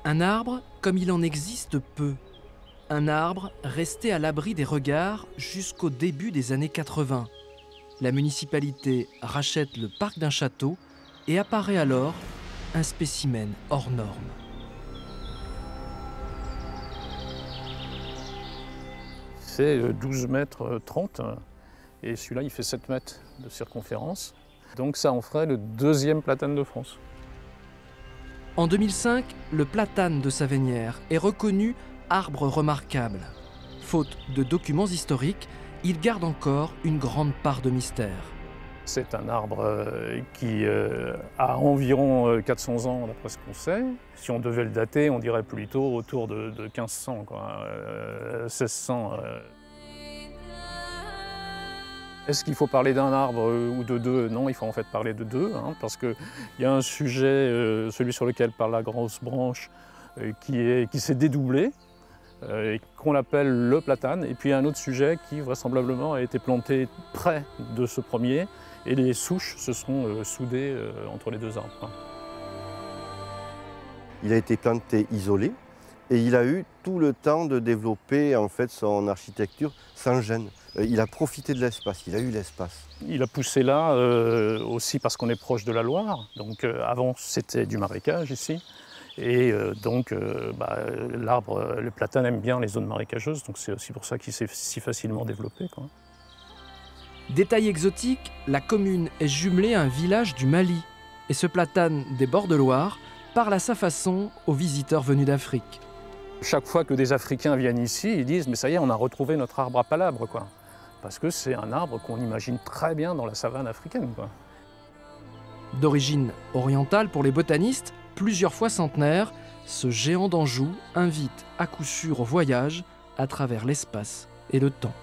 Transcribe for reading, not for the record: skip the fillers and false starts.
Un arbre comme il en existe peu. Un arbre resté à l'abri des regards jusqu'au début des années 80. La municipalité rachète le parc d'un château et apparaît alors un spécimen hors norme. C'est 12 mètres 30 et celui-là il fait 7 mètres de circonférence. Donc ça en ferait le deuxième platane de France. En 2005, le platane de Savegnères est reconnu arbre remarquable. Faute de documents historiques, il garde encore une grande part de mystère. C'est un arbre qui a environ 400 ans d'après ce qu'on sait. Si on devait le dater, on dirait plutôt autour de 1500, quoi, 1600. Est-ce qu'il faut parler d'un arbre ou de deux? Non, il faut en fait parler de deux, parce qu'il y a un sujet, celui sur lequel parle la grosse branche, qui s'est dédoublé, qu'on appelle le platane, et puis un autre sujet qui vraisemblablement a été planté près de ce premier, et les souches se sont soudées entre les deux arbres. Il a été planté isolé, et il a eu tout le temps de développer en fait son architecture sans gêne. Il a profité de l'espace, il a eu l'espace. Il a poussé là aussi parce qu'on est proche de la Loire. Donc avant c'était du marécage ici. Et donc l'arbre, le platane aime bien les zones marécageuses. Donc c'est aussi pour ça qu'il s'est si facilement développé, quoi. Détail exotique, la commune est jumelée à un village du Mali. Et ce platane des bords de Loire parle à sa façon aux visiteurs venus d'Afrique. Chaque fois que des Africains viennent ici, ils disent « mais ça y est, on a retrouvé notre arbre à palabre », quoi. Parce que c'est un arbre qu'on imagine très bien dans la savane africaine, quoi. D'origine orientale pour les botanistes, plusieurs fois centenaire, ce géant d'Anjou invite à coup sûr au voyage à travers l'espace et le temps.